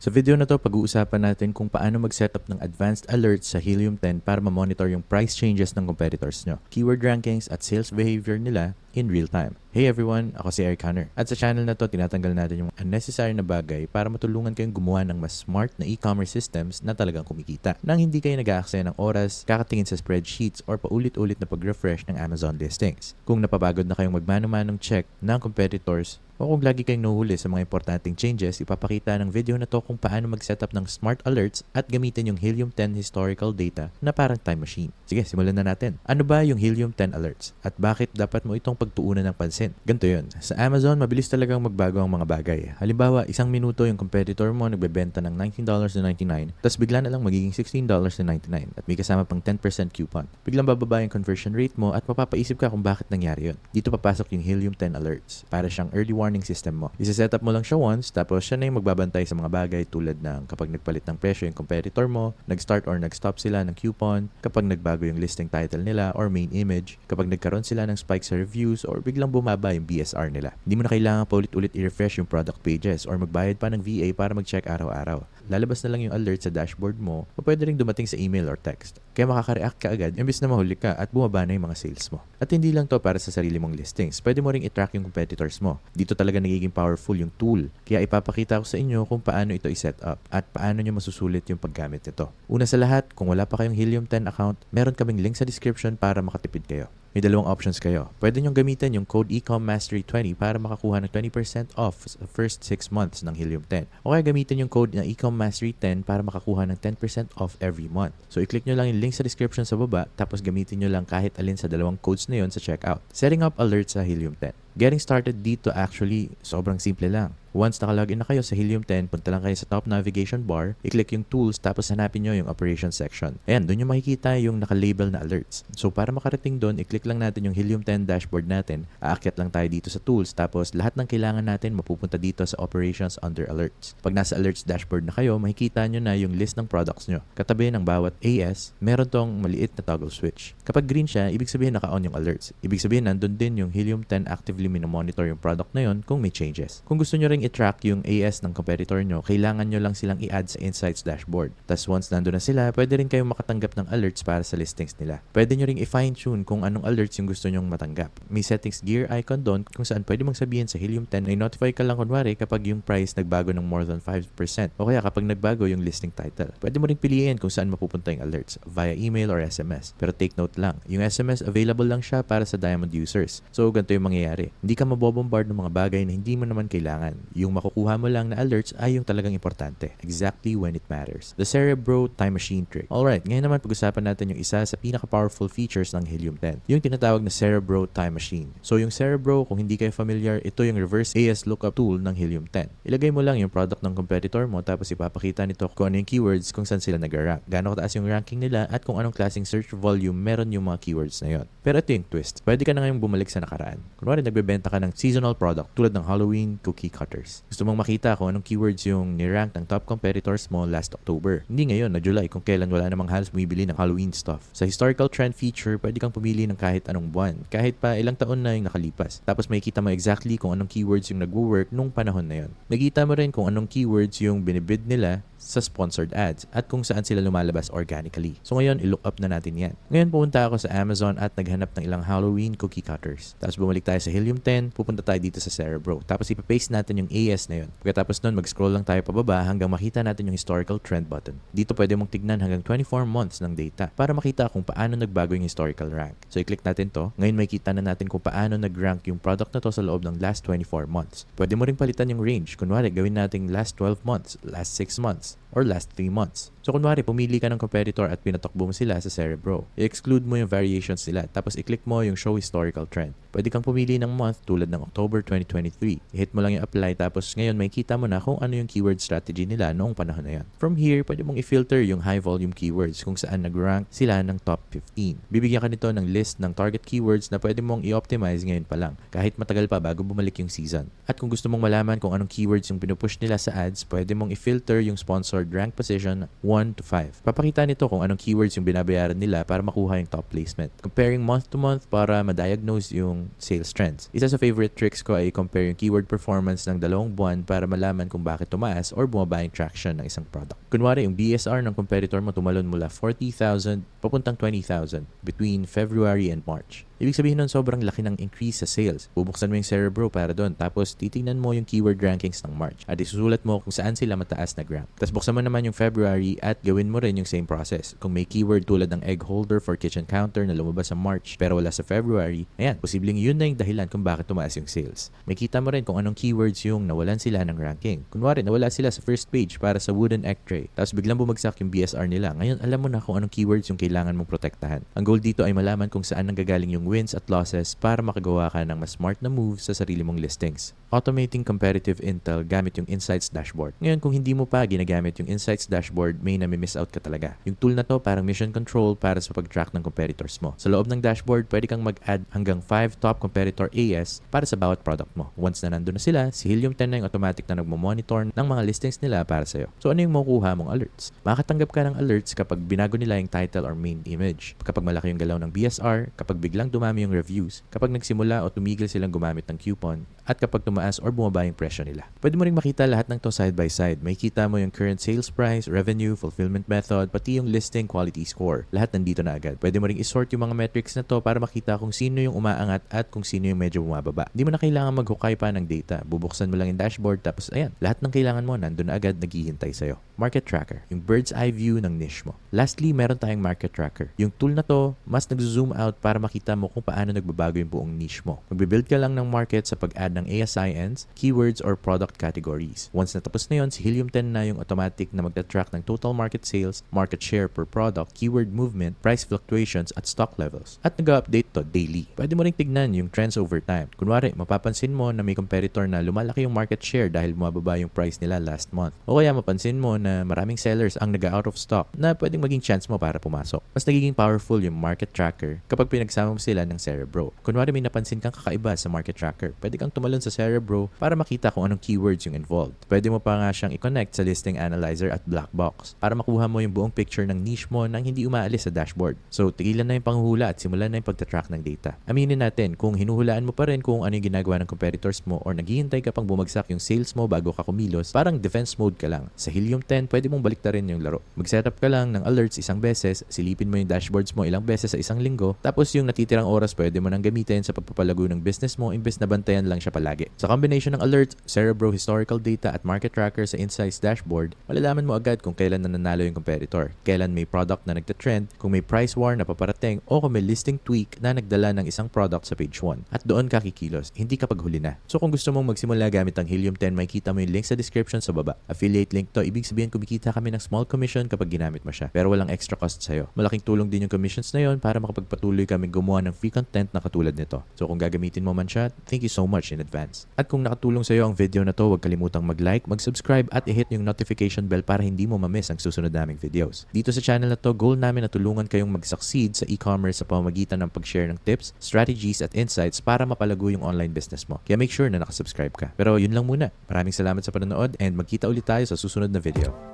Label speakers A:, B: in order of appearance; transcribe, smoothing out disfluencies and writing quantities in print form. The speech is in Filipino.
A: Sa video na to, pag-uusapan natin kung paano mag-setup ng advanced alerts sa Helium 10 para ma-monitor yung price changes ng competitors nyo, keyword rankings at sales behavior nila in real time. Hey everyone, ako si Eric Hunter. At sa channel na to, tinatanggal natin yung unnecessary na bagay para matulungan kayong gumawa ng mas smart na e-commerce systems na talagang kumikita. Nang hindi kayo nag-aaksaya ng oras, kakatingin sa spreadsheets or paulit-ulit na pag-refresh ng Amazon listings. Kung napapagod na kayong magmano-manong check ng competitors, o kung lagi kayong nahuhuli sa mga importanteng changes, ipapakita ng video na to kung paano mag-setup ng smart alerts at gamitin yung Helium 10 historical data na parang time machine. Sige, simulan na natin. Ano ba yung Helium 10 alerts? At bakit dapat mo itong pagtuunan ng pansin? Ganito yun. Sa Amazon, mabilis talagang magbago ang mga bagay. Halimbawa, isang minuto yung competitor mo nagbebenta ng $19.99, tapos bigla na lang magiging $16.99 at may kasama pang 10% coupon. Biglang bababa yung conversion rate mo at mapapaisip ka kung bakit nangyari yun. Dito papasok yung Helium 10 alerts. Para siyang early warning system mo. Isa-set up mo lang siya once, tapos siya na yung magbabantay sa mga bagay tulad ng kapag nagpalit ng presyo yung competitor mo, nag-start or nag-stop sila ng coupon, kapag nagbago yung listing title nila or main image, kapag nagkaroon sila ng spike sa reviews or biglang bumaba yung BSR nila. Hindi mo na kailangan paulit-ulit i-refresh yung product pages or magbayad pa ng VA para mag-check araw-araw. Lalabas na lang yung alert sa dashboard mo o pwede rin dumating sa email or text. Kaya makaka-react ka agad imbis na mahuli ka at bumaba na yung mga sales mo. At hindi lang to para sa sarili mong listings. Pwede mo ring i-track yung competitors mo. Dito talaga nagiging powerful yung tool. Kaya ipapakita ko sa inyo kung paano ito i-set up at paano nyo masusulit yung paggamit nito. Una sa lahat, kung wala pa kayong Helium 10 account, meron kaming link sa description para makatipid kayo. May dalawang options kayo. Pwede nyo gamitin yung code ECOMMastery20 para makakuha ng 20% off sa first 6 months ng Helium 10. O kaya gamitin yung code na ECOMMastery10 para makakuha ng 10% off every month. So i-click nyo lang yung link sa description sa baba, tapos gamitin nyo lang kahit alin sa dalawang codes na yon sa checkout. Setting up alerts sa Helium 10. Getting started dito actually, sobrang simple lang. Once nakalogin na kayo sa Helium 10, punta lang kayo sa top navigation bar, i-click yung tools, tapos hanapin nyo yung operations section. Ayan, doon nyo makikita yung nakalabel na alerts. So para makarating doon, i-click lang natin yung Helium 10 dashboard natin, aakyat lang tayo dito sa tools, tapos lahat ng kailangan natin mapupunta dito sa operations under alerts. Pag nasa alerts dashboard na kayo, makikita nyo na yung list ng products nyo. Katabi ng bawat AS, meron tong maliit na toggle switch. Kapag green siya, ibig sabihin naka-on yung alerts. Ibig sabihin nandun din yung Helium 10 actively minomonitor yung product na yon kung may changes. Kung gusto nyo ring i-track yung AS ng competitor nyo, kailangan nyo lang silang i-add sa Insights dashboard. Tapos once nandun na sila, pwede rin kayong makatanggap ng alerts para sa listings nila. Pwede nyo ring i-fine-tune kung anong alerts yung gusto nyong matanggap. May settings gear icon doon kung saan pwede mong sabihin sa Helium 10 na i-notify ka lang kunwari kapag yung price nagbago ng more than 5% o kaya kapag nagbago yung listing title. Pwede mo ring piliin kung saan mapupunta yung alerts, via email or SMS. Pero take note lang, yung SMS available lang siya para sa Diamond users. So ganito yung mangyayari. Hindi ka mabobombard ng mga bagay na hindi mo naman kailangan. Yung makukuha mo lang na alerts ay yung talagang importante. Exactly when it matters. The Cerebro Time Machine Trick. Alright, ngayon naman pag-usapan natin yung isa sa pinaka-powerful features ng Helium 10. Yung tinatawag na Cerebro Time Machine. So yung Cerebro, kung hindi kayo familiar, ito yung reverse AS lookup tool ng Helium 10. Ilagay mo lang yung product ng competitor mo tapos ipapakita nito kung ano yung keywords kung saan sila nag-rank. Gaano kataas yung ranking nila at kung anong klaseng search volume meron yung mga keywords na yon. Pero ito yung twist. Pwede ka na ngayong bumalik sa nakaraan. Kunwari nagbebenta ka ng seasonal product tulad ng Halloween cookie cutters. Gusto mong makita kung anong keywords yung ni-rank ng top competitors mo last October. Hindi ngayon na July kung kailan wala namang halos bumibili ng Halloween stuff. Sa historical trend feature, pwede kang pumili ng kahit anong buwan. Kahit pa ilang taon na yung nakalipas. Tapos makikita mo exactly kung anong keywords yung nagwo-work nung panahon na yon. Makikita mo rin kung anong keywords yung binibid nila sa sponsored ads at kung saan sila lumalabas organically. So ngayon, i-look up na natin yan. Ngayon, pupunta ako sa Amazon at naghanap ng ilang Halloween cookie cutters. Tapos bumalik tayo sa Helium 10, pupunta tayo dito sa Cerebro. Tapos ipapaste natin yung AS na yun. Pagkatapos nun, mag-scroll lang tayo pababa hanggang makita natin yung historical trend button. Dito pwede mong tignan hanggang 24 months ng data para makita kung paano nagbago yung historical rank. So i-click natin to. Ngayon makikita na natin kung paano nag-rank yung product na to sa loob ng last 24 months. Pwede mo ring palitan yung range. Kunwari, gawin nating last 12 months, last 6 months, or last 3 months. So kunwari, pumili ka ng competitor at pinatakbo mo sila sa Cerebro. I-exclude mo yung variations nila, tapos i-click mo yung show historical trend. Pwede kang pumili ng month tulad ng October 2023. I-hit mo lang yung apply, tapos ngayon makikita mo na kung ano yung keyword strategy nila noong panahon na yan. From here, pwede mong i-filter yung high volume keywords kung saan nag-rank sila ng top 15. Bibigyan ka nito ng list ng target keywords na pwede mong i-optimize ngayon pa lang, kahit matagal pa bago bumalik yung season. At kung gusto mong malaman kung anong keywords yung pinupush nila sa ads, pwede mong i-filter yung sponsored stored rank position 1 to 5. Papakita nito kung anong keywords yung binabayaran nila para makuha yung top placement. Comparing month to month para ma-diagnose yung sales trends. Isa sa favorite tricks ko ay compare yung keyword performance ng 2 buwan para malaman kung bakit tumaas or bumaba yung traction ng isang product. Kunwari, yung BSR ng competitor mo tumalon mula 40,000 papuntang 20,000 between February and March. Ibig sabihin nun sobrang laki ng increase sa sales. Bubuksan mo yung Cerebro para doon. Tapos titingnan mo yung keyword rankings ng March. At isusulat mo kung saan sila mataas na rank. Tapos buksan mo naman yung February at gawin mo rin yung same process. Kung may keyword tulad ng egg holder for kitchen counter na lumabas sa March pero wala sa February, ayan, posibleng yun na yung dahilan kung bakit tumaas yung sales. May kita mo rin kung anong keywords yung nawalan sila ng ranking. Kunwari, nawala sila sa first page para sa wooden egg tray. Tapos biglang bumagsak yung BSR nila. Ngayon, alam mo na kung anong keywords yung kailangan mong protektahan. Ang goal dito ay malaman kung saan nanggagaling yung wins at losses para makagawa ka ng mas smart na moves sa sarili mong listings. Automating competitive intel gamit yung Insights Dashboard. Ngayon, kung hindi mo pa ginagamit yung Insights Dashboard, may nami-miss out ka talaga. Yung tool na to parang mission control para sa pag-track ng competitors mo. Sa loob ng dashboard, pwede kang mag-add hanggang 5 top competitor AS para sa bawat product mo. Once na nandun na sila, si Helium 10 na yung automatic na nagmo-monitor ng mga listings nila para sa'yo. So ano yung makukuha mong alerts? Makakatanggap ka ng alerts kapag binago nila yung title or main image, kapag malaki yung galaw ng BSR, kapag biglang dumami yung reviews, kapag nagsimula o tumigil silang gumamit ng coupon, at kapag tumaas or bumaba yung presyo nila. Pwede mo ring makita lahat ng to side by side. May kita mo yung current sales price, revenue, fulfillment method, pati yung listing quality score. Lahat nandito na agad. Pwede mo ring isort yung mga metrics na to para makita kung sino yung umaangat at kung sino yung medyo bumababa. Hindi mo na kailangan maghukay pa ng data. Bubuksan mo lang yung dashboard tapos ayan, lahat ng kailangan mo nandun na agad naghihintay sa'yo. Market tracker, yung bird's eye view ng niche mo. Lastly, meron tayong market tracker. Yung tool na to, mas nag-zoom out para makita mo kung paano nagbabago yung buong niche mo. Magbe-build ka lang ng market sa pag-add ng ASINs, keywords, or product categories. Once natapos na yun, si Helium 10 na yung automatic na magta-track ng total market sales, market share per product, keyword movement, price fluctuations, at stock levels. At nag-update to daily. Pwede mo ring tignan yung trends over time. Kunwari, mapapansin mo na may competitor na lumalaki yung market share dahil bumababa yung price nila last month. O kaya mapansin mo na maraming sellers ang nag-out of stock na pwedeng maging chance mo para pumasok. Mas nagiging powerful yung market tracker kapag pinagsama mo sila ng Cerebro. Kunwari may napansin kang kakaiba sa market tracker, pwede kang tumalon sa Cerebro para makita kung anong keywords yung involved. Pwede mo pa nga siyang i-connect sa listing analyzer at black box para makuha mo yung buong picture ng niche mo nang hindi umaalis sa dashboard. So, tigilan na yung panghuhula at simulan na yung pagtatrack ng data. Aminin natin, kung hinuhulaan mo pa rin kung ano yung ginagawa ng competitors mo or naghihintay ka pang bumagsak yung sales mo bago ka kumilos, parang defense mode ka lang. Sa Helium 10, pwede mong baliktarin yung laro. Mag-setup ka lang ng alerts isang beses, silipin mo yung dashboards mo ilang beses sa isang linggo, tapos yung natitirang oras pwede mo nang gamitin sa pagpapalago ng business mo imbes na bantayan lang siya palagi. Sa combination ng alerts, Cerebro historical data at market tracker sa Insights Dashboard, malalaman mo agad kung kailan nananalo yung competitor, kailan may product na nagtatrend, kung may price war na paparating, o kung may listing tweak na nagdala ng isang product sa page 1. At doon ka kikilos, hindi kapag huli na. So kung gusto mong magsimula gamit ang Helium 10, may kita mo yung link sa description sa baba. Affiliate link to, ibig sabihin kumikita kami ng small commission kapag ginamit mo siya, pero walang extra cost sa'yo. Malaking tulong din yung commissions na yon para makapagpatuloy kami gumawa ng free content na katulad nito. So kung gagamitin mo man siya, thank you so much in advance. At kung nakatulong sa'yo ang video na to, huwag kalimutang mag-like, mag-subscribe at i-hit yung notification bell para hindi mo ma-miss ang susunod naming videos. Dito sa channel na to, goal namin na tulungan kayong mag-succeed sa e-commerce sa pamamagitan ng pag-share ng tips, strategies at insights para mapalago yung online business mo. Kaya make sure na nakasubscribe ka. Pero yun lang muna. Maraming salamat sa panonood and magkita ulit tayo sa susunod na video.